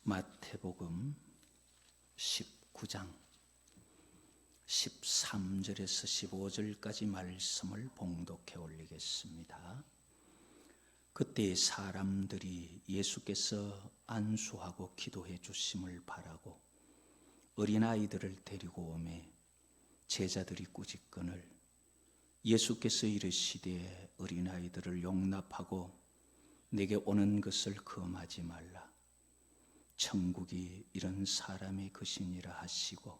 마태복음 19장 13절에서 15절까지 말씀을 봉독해 올리겠습니다. 그때 사람들이 예수께서 안수하고 기도해 주심을 바라고 어린아이들을 데리고 오매 제자들이 꾸짖거늘 예수께서 이르시되 어린아이들을 용납하고 내게 오는 것을 금하지 말라. 천국이 이런 사람의 것이니라 하시고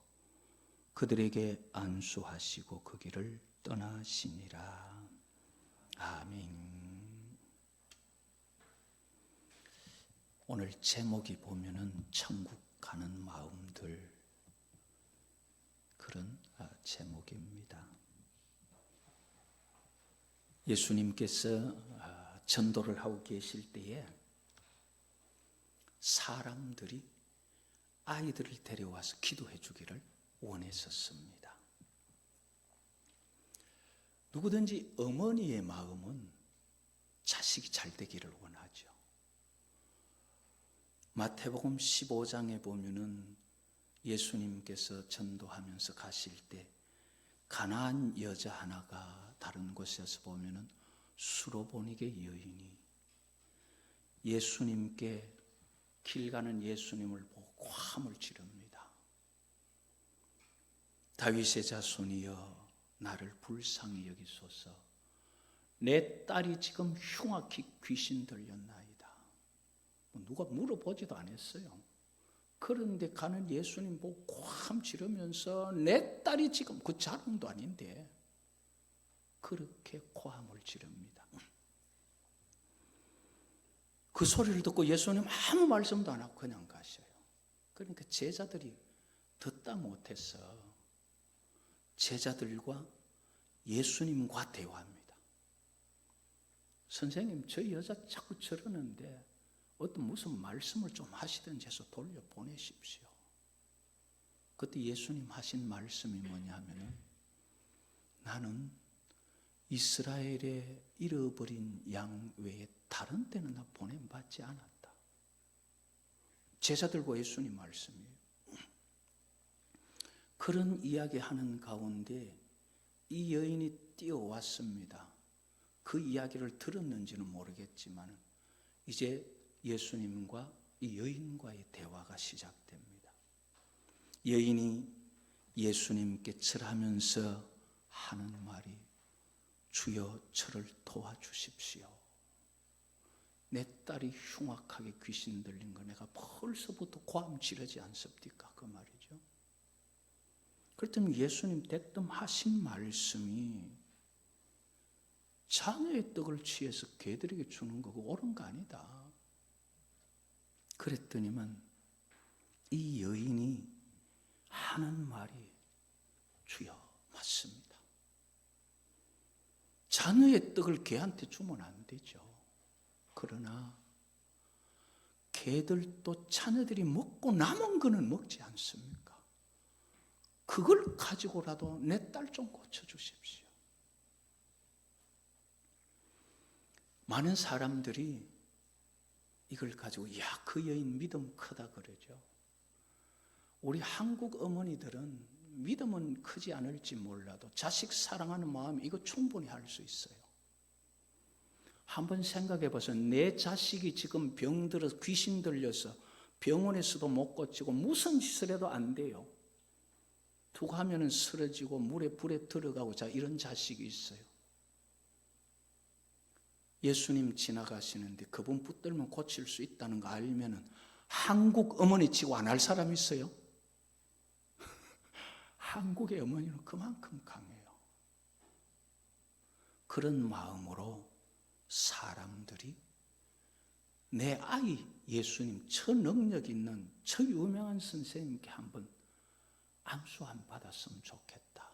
그들에게 안수하시고 그 길을 떠나시니라. 아멘. 오늘 제목이 보면은 천국 가는 마음들, 그런 제목입니다. 예수님께서 전도를 하고 계실 때에 사람들이 아이들을 데려와서 기도해 주기를 원했었습니다. 누구든지 어머니의 마음은 자식이 잘 되기를 원하죠. 마태복음 15장에 보면은 예수님께서 전도하면서 가실 때 가나안 여자 하나가 다른 곳에서 보면은 수로보니게 여인이 예수님께 길 가는 예수님을 보고 고함을 지릅니다. 다윗의 자손이여 나를 불쌍히 여기소서. 내 딸이 지금 흉악히 귀신 들렸나이다. 누가 물어보지도 않았어요. 그런데 가는 예수님 보고 고함 지르면서 내 딸이 지금, 그 자랑도 아닌데 그렇게 고함을 지릅니다. 그 소리를 듣고 예수님 아무 말씀도 안 하고 그냥 가셔요. 그러니까 제자들이 듣다 못해서 제자들과 예수님과 대화합니다. 선생님, 저희 여자 자꾸 저러는데 어떤 무슨 말씀을 좀 하시든지 해서 돌려보내십시오. 그때 예수님 하신 말씀이 뭐냐 하면은 나는 이스라엘의 잃어버린 양 외에 다른 데는 나 보냄받지 않았다. 제자들과 예수님 말씀이에요. 그런 이야기하는 가운데 이 여인이 뛰어왔습니다. 그 이야기를 들었는지는 모르겠지만 이제 예수님과 이 여인과의 대화가 시작됩니다. 여인이 예수님께 절하면서 하는 말이 주여 저를 도와주십시오. 내 딸이 흉악하게 귀신 들린 거 내가 벌써부터 고함 지르지 않습니까? 그 말이죠. 그렇다면 예수님 대뜸 하신 말씀이 자녀의 떡을 취해서 개들에게 주는 거고 옳은 거 아니다. 그랬더니만 이 여인이 하는 말이 주여 맞습니다. 자녀의 떡을 개한테 주면 안 되죠. 그러나 개들도 자녀들이 먹고 남은 거는 먹지 않습니까? 그걸 가지고라도 내 딸 좀 고쳐주십시오. 많은 사람들이 이걸 가지고 그 여인 믿음 크다 그러죠. 우리 한국 어머니들은 믿음은 크지 않을지 몰라도 자식 사랑하는 마음 이거 충분히 할 수 있어요. 한번 생각해 보세요. 내 자식이 지금 병들어서 귀신 들려서 병원에서도 못 고치고 무슨 짓을 해도 안 돼요. 두고 하면은 쓰러지고 불에 들어가고 이런 자식이 있어요. 예수님 지나가시는데 그분 붙들면 고칠 수 있다는 거 알면은 한국 어머니 치고 안 할 사람 있어요? 한국의 어머니는 그만큼 강해요. 그런 마음으로 사람들이 내 아이 예수님 초능력 있는 초유명한 선생님께 한번 안수 안 받았으면 좋겠다.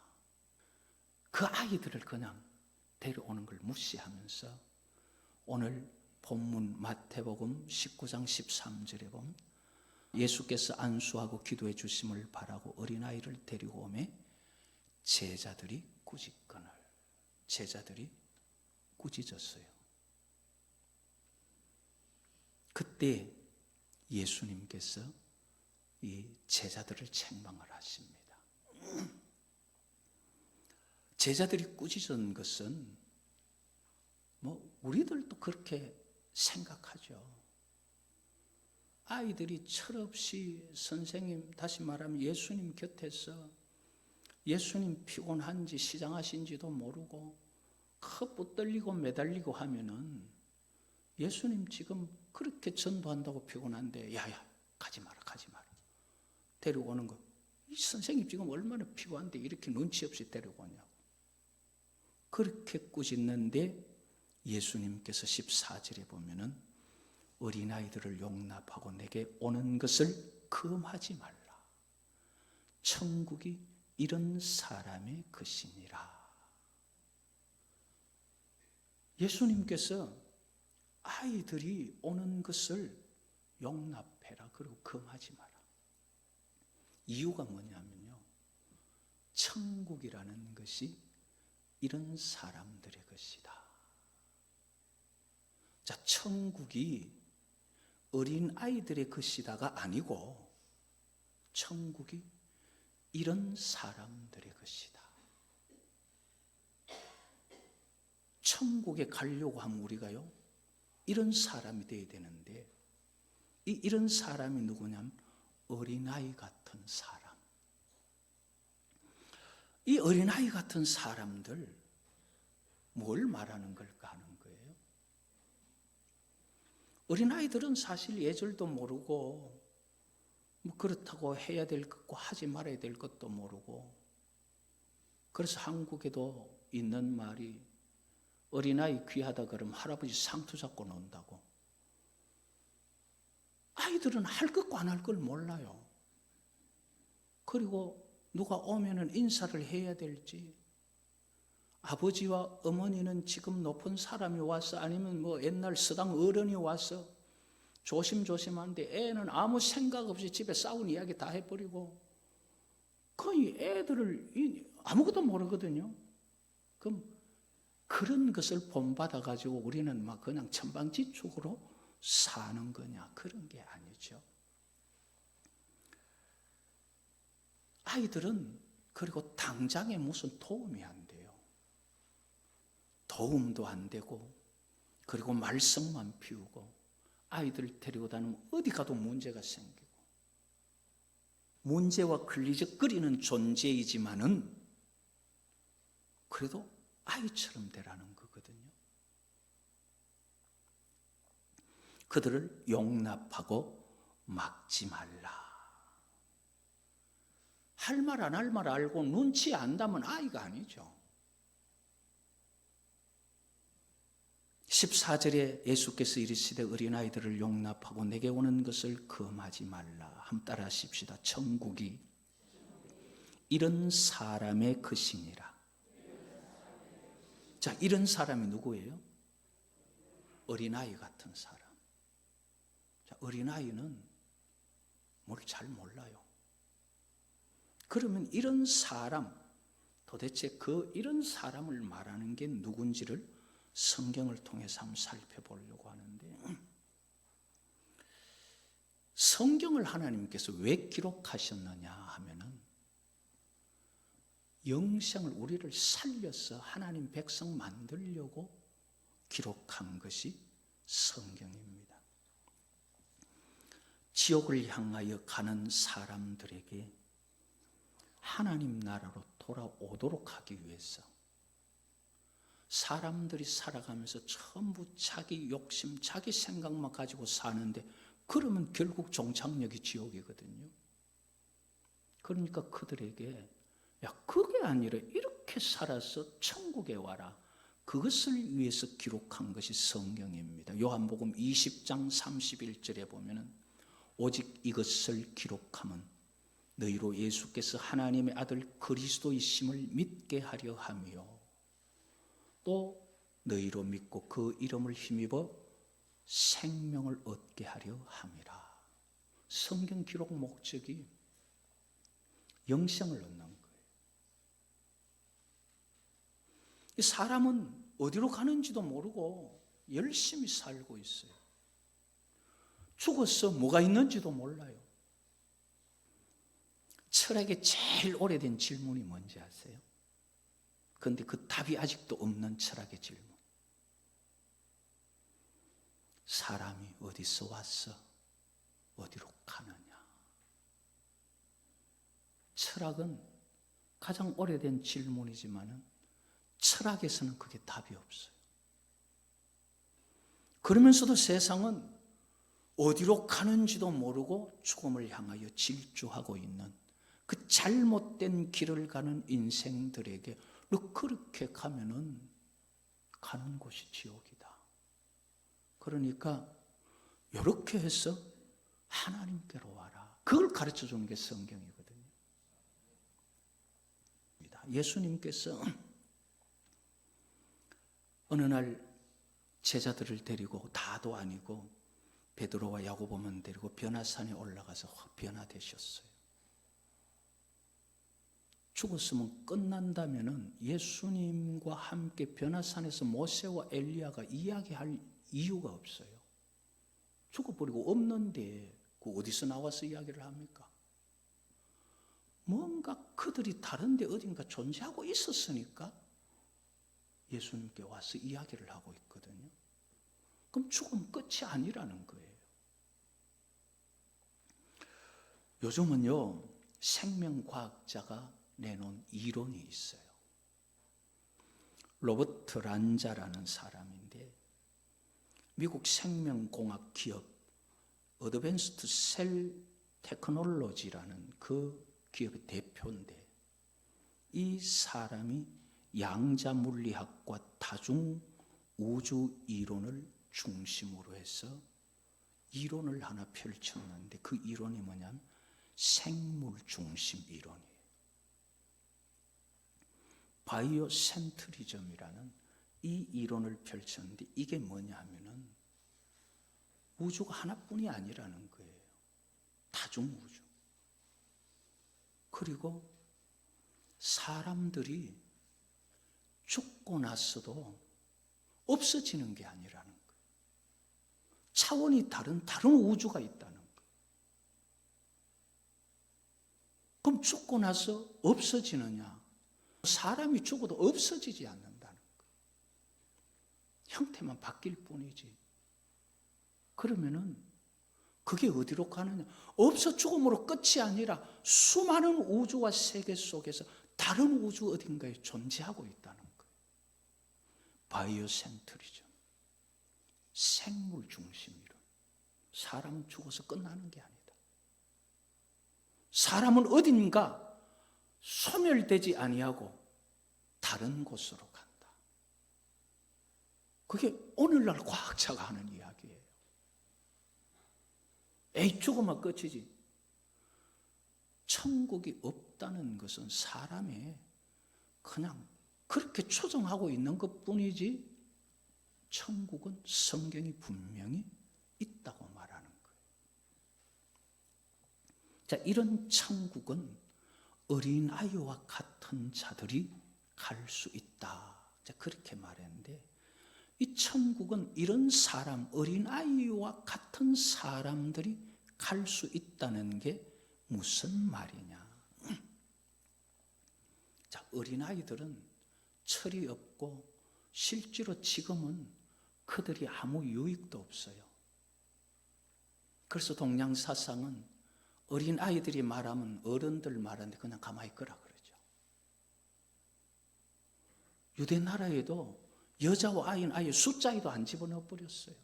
그 아이들을 그냥 데려오는 걸 무시하면서 오늘 본문 마태복음 19장 13절에 보면 예수께서 안수하고 기도해 주심을 바라고 어린아이를 데리고 오매 제자들이 꾸짖거늘. 제자들이 꾸짖었어요. 그때 예수님께서 이 제자들을 책망을 하십니다. 제자들이 꾸짖은 것은 우리들도 그렇게 생각하죠. 아이들이 철없이 선생님, 다시 말하면 예수님 곁에서 예수님 피곤한지 시장하신지도 모르고 붙들리고 매달리고 하면은 예수님 지금 그렇게 전도한다고 피곤한데 야야 가지 마라 데리고 오는 거, 이 선생님 지금 얼마나 피곤한데 이렇게 눈치 없이 데리고 오냐고 그렇게 꾸짖는데, 예수님께서 14절에 보면은 어린아이들을 용납하고 내게 오는 것을 금하지 말라. 천국이 이런 사람의 것이니라. 예수님께서 아이들이 오는 것을 용납해라, 그리고 금하지 마라. 이유가 뭐냐면요, 천국이라는 것이 이런 사람들의 것이다. 자, 천국이 어린 아이들의 것이다가 아니고 천국이 이런 사람들의 것이다. 천국에 가려고 하면 우리가요, 이런 사람이 되어야 되는데, 이런 사람이 누구냐면 어린아이 같은 사람. 이 어린아이 같은 사람들, 뭘 말하는 걸까 하는 거예요. 어린아이들은 사실 예절도 모르고 그렇다고 해야 될 것과 하지 말아야 될 것도 모르고, 그래서 한국에도 있는 말이 어린아이 귀하다 그러면 할아버지 상투 잡고 논다고. 아이들은 할 것과 안 할 걸 몰라요. 그리고 누가 오면은 인사를 해야 될지, 아버지와 어머니는 지금 높은 사람이 와서 아니면 옛날 서당 어른이 와서 조심조심한데 애는 아무 생각 없이 집에 싸운 이야기 다 해버리고, 거의 애들을 아무것도 모르거든요. 그럼 그런 것을 본받아가지고 우리는 그냥 천방지축으로 사는 거냐? 그런 게 아니죠. 아이들은 그리고 당장에 무슨 도움이 안 돼요. 도움도 안 되고, 그리고 말썽만 피우고, 아이들 데리고 다니면 어디 가도 문제가 생기고, 문제와 걸리적거리는 존재이지만은 그래도 아이처럼 되라는 거거든요. 그들을 용납하고 막지 말라. 할 말 안 할 말 알고 눈치 안다면 아이가 아니죠. 14절에 예수께서 이르시되 어린아이들을 용납하고 내게 오는 것을 금하지 말라. 한번 따라 하십시다. 천국이 이런 사람의 것이니라. 자, 이런 사람이 누구예요? 어린아이 같은 사람. 자, 어린아이는 뭘 잘 몰라요. 그러면 이런 사람, 도대체 이런 사람을 말하는 게 누군지를 성경을 통해서 한번 살펴보려고 하는데, 성경을 하나님께서 왜 기록하셨느냐 하면은 영생을, 우리를 살려서 하나님 백성 만들려고 기록한 것이 성경입니다. 지옥을 향하여 가는 사람들에게 하나님 나라로 돌아오도록 하기 위해서, 사람들이 살아가면서 전부 자기 욕심, 자기 생각만 가지고 사는데, 그러면 결국 종착역이 지옥이거든요. 그러니까 그들에게 그게 아니라 이렇게 살아서 천국에 와라, 그것을 위해서 기록한 것이 성경입니다. 요한복음 20장 31절에 보면은 오직 이것을 기록함은 너희로 예수께서 하나님의 아들 그리스도이심을 믿게 하려 하며 또 너희로 믿고 그 이름을 힘입어 생명을 얻게 하려 함이라. 성경 기록 목적이 영생을 얻는 거예요. 이 사람은 어디로 가는지도 모르고 열심히 살고 있어요. 죽어서 뭐가 있는지도 몰라요. 철학의 제일 오래된 질문이 뭔지 아세요? 그런데 그 답이 아직도 없는 철학의 질문. 사람이 어디서 왔어? 어디로 가느냐? 철학은 가장 오래된 질문이지만 철학에서는 그게 답이 없어요. 그러면서도 세상은 어디로 가는지도 모르고 죽음을 향하여 질주하고 있는 그 잘못된 길을 가는 인생들에게 너 그렇게 가면은 가는 곳이 지옥이다. 그러니까 이렇게 해서 하나님께로 와라. 그걸 가르쳐 주는 게 성경이거든요. 예수님께서 어느 날 제자들을 데리고, 다도 아니고 베드로와 야고보만 데리고 변화산에 올라가서 변화되셨어요. 죽었으면 끝난다면은 예수님과 함께 변화산에서 모세와 엘리야가 이야기할 이유가 없어요. 죽어버리고 없는데 그 어디서 나와서 이야기를 합니까? 뭔가 그들이 다른데 어딘가 존재하고 있었으니까 예수님께 와서 이야기를 하고 있거든요. 그럼 죽음 끝이 아니라는 거예요. 요즘은요, 생명과학자가 내놓은 이론이 있어요. 로버트 란자라는 사람인데 미국 생명공학 기업 어드밴스드 셀 테크놀로지라는 그 기업의 대표인데, 이 사람이 양자물리학과 다중 우주 이론을 중심으로 해서 이론을 하나 펼쳤는데, 그 이론이 뭐냐면 생물 중심 이론이에요. 바이오 센트리즘이라는 이 이론을 펼쳤는데, 이게 뭐냐 하면은 우주가 하나뿐이 아니라는 거예요. 다중 우주. 그리고 사람들이 죽고 나서도 없어지는 게 아니라는 거예요. 차원이 다른 우주가 있다는 거예요. 그럼 죽고 나서 없어지느냐? 사람이 죽어도 없어지지 않는다는 거예요. 형태만 바뀔 뿐이지. 그러면은 그게 어디로 가느냐? 없어 죽음으로 끝이 아니라 수많은 우주와 세계 속에서 다른 우주 어딘가에 존재하고 있다는 거예요. 바이오 센트리즘, 생물 중심 이론. 사람 죽어서 끝나는 게 아니다. 사람은 어딘가 소멸되지 아니하고 다른 곳으로 간다. 그게 오늘날 과학자가 하는 이야기예요. 에이, 죽으면 끝이지. 천국이 없다는 것은 사람의 그냥 그렇게 추정하고 있는 것뿐이지, 천국은 성경이 분명히 있다고 말하는 거예요. 자, 이런 천국은 어린아이와 같은 자들이 갈 수 있다. 자, 그렇게 말했는데, 이 천국은 이런 사람, 어린아이와 같은 사람들이 갈 수 있다는 게 무슨 말이냐? 자, 어린아이들은 철이 없고 실제로 지금은 그들이 아무 유익도 없어요. 그래서 동양사상은 어린아이들이 말하면 어른들 말하는데 그냥 가만히 있거라 그러죠. 유대나라에도 여자와 아이는 아예 숫자에도 안 집어넣어 버렸어요.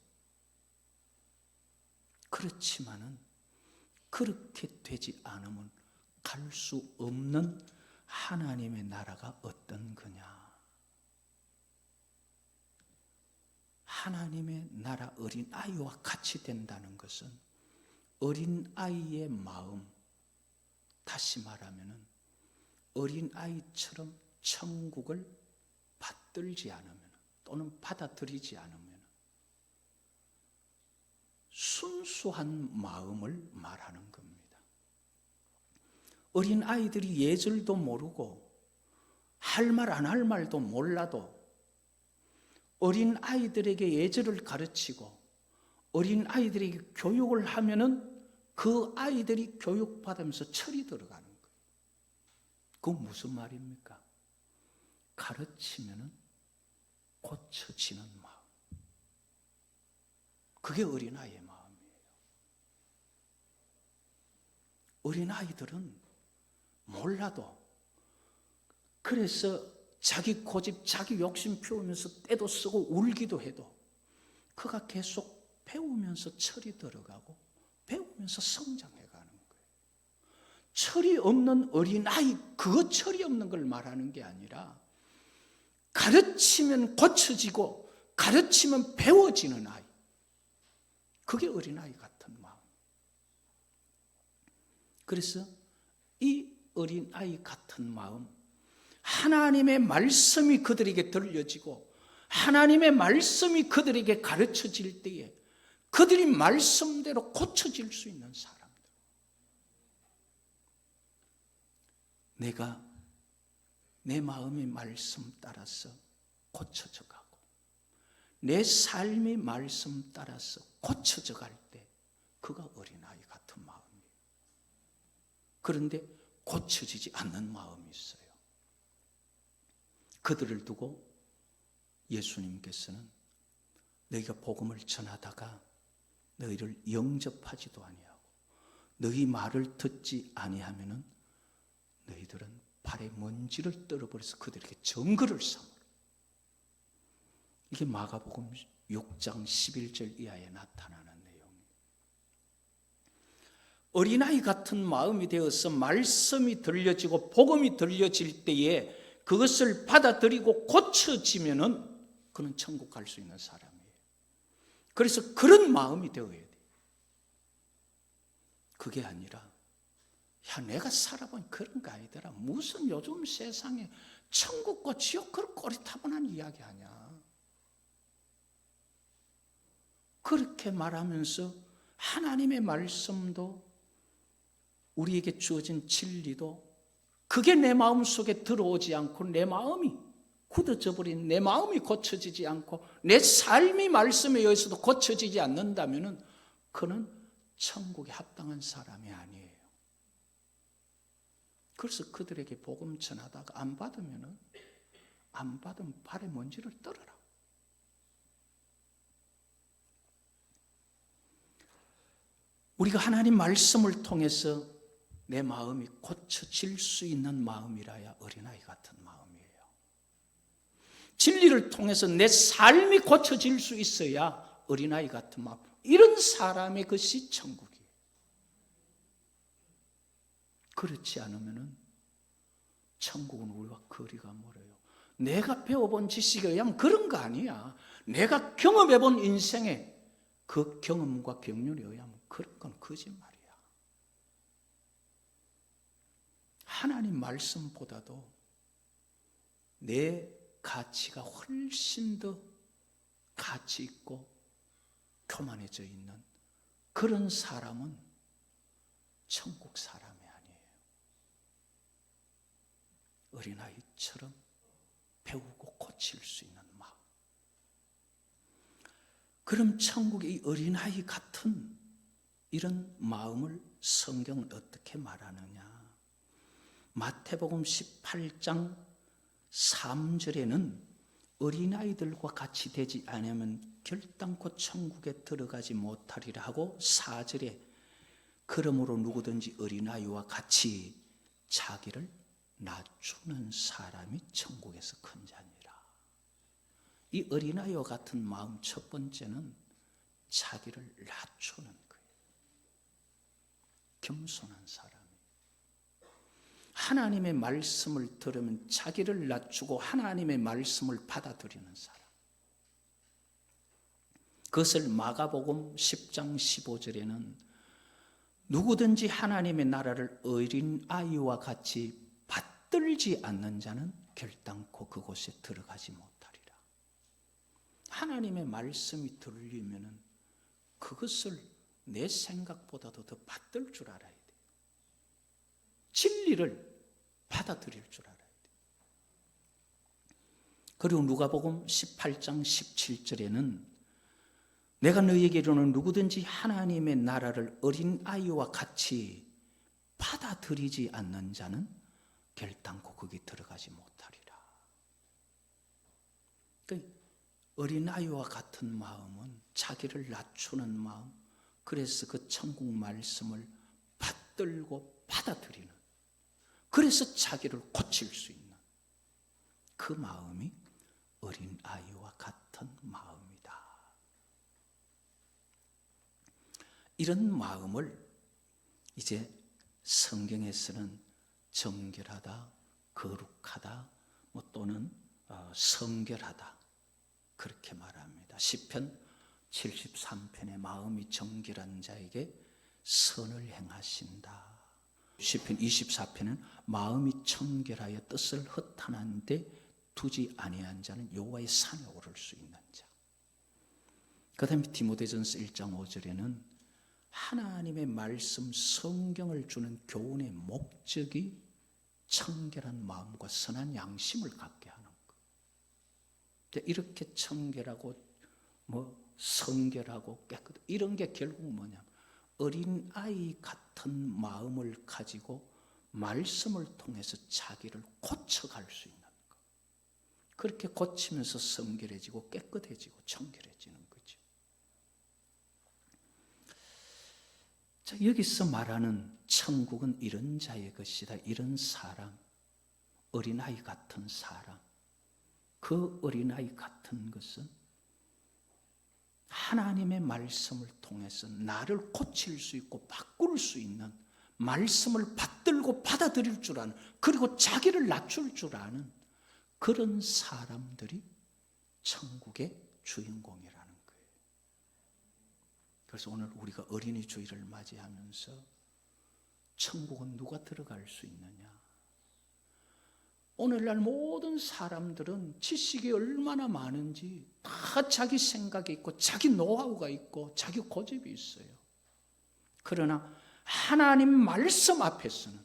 그렇지만은 그렇게 되지 않으면 갈 수 없는 하나님의 나라가 어떤 거냐? 하나님의 나라 어린아이와 같이 된다는 것은 어린아이의 마음, 다시 말하면 어린아이처럼 천국을 받들지 않으면 또는 받아들이지 않으면 순수한 마음을 말하는 겁니다. 어린아이들이 예절도 모르고 할 말 안 할 말도 몰라도 어린아이들에게 예절을 가르치고 어린 아이들에게 교육을 하면은 그 아이들이 교육받으면서 철이 들어가는 거예요. 그건 무슨 말입니까? 가르치면은 고쳐지는 마음. 그게 어린아이의 마음이에요. 어린아이들은 몰라도, 그래서 자기 고집, 자기 욕심 피우면서 때도 쓰고 울기도 해도 그가 계속 배우면서 철이 들어가고 배우면서 성장해 가는 거예요. 철이 없는 어린아이, 그거 철이 없는 걸 말하는 게 아니라 가르치면 고쳐지고 가르치면 배워지는 아이, 그게 어린아이 같은 마음. 그래서 이 어린아이 같은 마음, 하나님의 말씀이 그들에게 들려지고 하나님의 말씀이 그들에게 가르쳐질 때에 그들이 말씀대로 고쳐질 수 있는 사람들. 내가 내 마음의 말씀 따라서 고쳐져 가고 내 삶의 말씀 따라서 고쳐져 갈 때 그가 어린아이 같은 마음이에요. 그런데 고쳐지지 않는 마음이 있어요. 그들을 두고 예수님께서는 너희가 복음을 전하다가 너희를 영접하지도 아니하고 너희 말을 듣지 아니하면은 너희들은 발에 먼지를 떨어버려서 그들에게 정글을 삼으라. 이게 마가복음 6장 11절 이하에 나타나는 내용이에요. 어린아이 같은 마음이 되어서 말씀이 들려지고 복음이 들려질 때에 그것을 받아들이고 고쳐지면은 그는 천국 갈 수 있는 사람이에요. 그래서 그런 마음이 되어야 돼요. 그게 아니라 야, 내가 살아본 그런 거 아니더라. 무슨 요즘 세상에 천국과 지옥 그런 꼬리타분한 이야기 하냐. 그렇게 말하면서 하나님의 말씀도 우리에게 주어진 진리도 그게 내 마음속에 들어오지 않고 내 마음이 굳어져 버린 내 마음이 고쳐지지 않고 내 삶이 말씀에 의해서도 고쳐지지 않는다면 그는 천국에 합당한 사람이 아니에요. 그래서 그들에게 복음 전하다가 안 받으면 발에 먼지를 떨어라. 우리가 하나님 말씀을 통해서 내 마음이 고쳐질 수 있는 마음이라야 어린아이 같은 마음이에요. 진리를 통해서 내 삶이 고쳐질 수 있어야 어린아이 같은 마음. 이런 사람의 것이 천국이에요. 그렇지 않으면 천국은 우리와 거리가 멀어요. 내가 배워본 지식에 의하면 그런 거 아니야. 내가 경험해본 인생의 그 경험과 경륜에 의하면 그런 건 거짓말이야. 하나님 말씀보다도 내 가치가 훨씬 더 가치 있고 교만해져 있는 그런 사람은 천국 사람이 아니에요. 어린아이처럼 배우고 고칠 수 있는 마음. 그럼 천국의 이 어린아이 같은 이런 마음을 성경은 어떻게 말하느냐? 마태복음 18장 3절에는 어린아이들과 같이 되지 않으면 결단코 천국에 들어가지 못하리라 하고 4절에 그러므로 누구든지 어린아이와 같이 자기를 낮추는 사람이 천국에서 큰 자니라. 이 어린아이와 같은 마음 첫 번째는 자기를 낮추는 거예요. 겸손한 사람. 하나님의 말씀을 들으면 자기를 낮추고 하나님의 말씀을 받아들이는 사람. 그것을 마가복음 10장 15절에는 누구든지 하나님의 나라를 어린아이와 같이 받들지 않는 자는 결단코 그곳에 들어가지 못하리라. 하나님의 말씀이 들리면 그것을 내 생각보다도 더 받들 줄 알아야 돼. 진리를 받아들일 줄 알아야 돼. 그리고 누가복음 18장 17절에는 내가 너희에게 이르노니 누구든지 하나님의 나라를 어린아이와 같이 받아들이지 않는 자는 결단코 거기 들어가지 못하리라. 그러니까 어린아이와 같은 마음은 자기를 낮추는 마음, 그래서 그 천국 말씀을 받들고 받아들이는, 그래서 자기를 고칠 수 있는 그 마음이 어린아이와 같은 마음이다. 이런 마음을 이제 성경에서는 정결하다, 거룩하다, 또는 성결하다 그렇게 말합니다. 시편 73편에 마음이 정결한 자에게 선을 행하신다. 시편 24편은 마음이 청결하여 뜻을 허탄한 데 두지 아니한 자는 여호와의 산에 오를 수 있는 자. 그 다음에 디모데전서 1장 5절에는 하나님의 말씀 성경을 주는 교훈의 목적이 청결한 마음과 선한 양심을 갖게 하는 것. 이렇게 청결하고 성결하고 깨끗, 이런 게 결국 뭐냐면 어린아이 같은 마음을 가지고 말씀을 통해서 자기를 고쳐갈 수 있는 것. 그렇게 고치면서 성결해지고 깨끗해지고 청결해지는 거죠. 자, 여기서 말하는 천국은 이런 자의 것이다. 이런 사람, 어린아이 같은 사람. 그 어린아이 같은 것은 하나님의 말씀을 통해서 나를 고칠 수 있고 바꿀 수 있는, 말씀을 받들고 받아들일 줄 아는, 그리고 자기를 낮출 줄 아는 그런 사람들이 천국의 주인공이라는 거예요. 그래서 오늘 우리가 어린이 주일을 맞이하면서 천국은 누가 들어갈 수 있느냐? 오늘날 모든 사람들은 지식이 얼마나 많은지 다 자기 생각이 있고 자기 노하우가 있고 자기 고집이 있어요. 그러나 하나님 말씀 앞에서는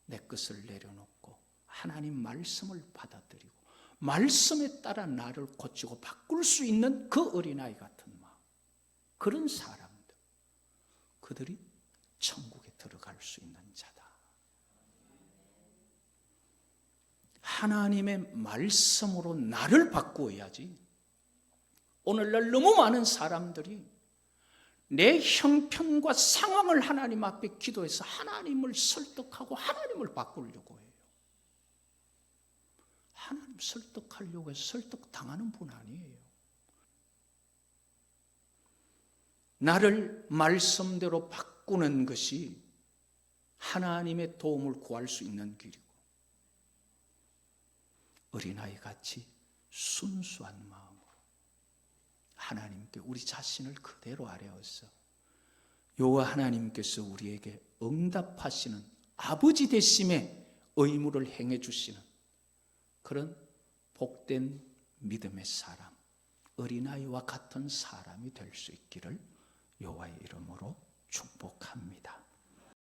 내 것을 내려놓고 하나님 말씀을 받아들이고 말씀에 따라 나를 고치고 바꿀 수 있는 그 어린아이 같은 마음, 그런 사람들, 그들이 천국에 들어갈 수 있는 자다. 하나님의 말씀으로 나를 바꾸어야지. 오늘날 너무 많은 사람들이 내 형편과 상황을 하나님 앞에 기도해서 하나님을 설득하고 하나님을 바꾸려고 해요. 하나님 설득하려고 해서 설득당하는 분 아니에요. 나를 말씀대로 바꾸는 것이 하나님의 도움을 구할 수 있는 길이고, 어린아이같이 순수한 마음으로 하나님께 우리 자신을 그대로 아뢰어서 여호와 하나님께서 우리에게 응답하시는 아버지 되심의 의무를 행해 주시는 그런 복된 믿음의 사람, 어린아이와 같은 사람이 될 수 있기를 여호와의 이름으로 축복합니다.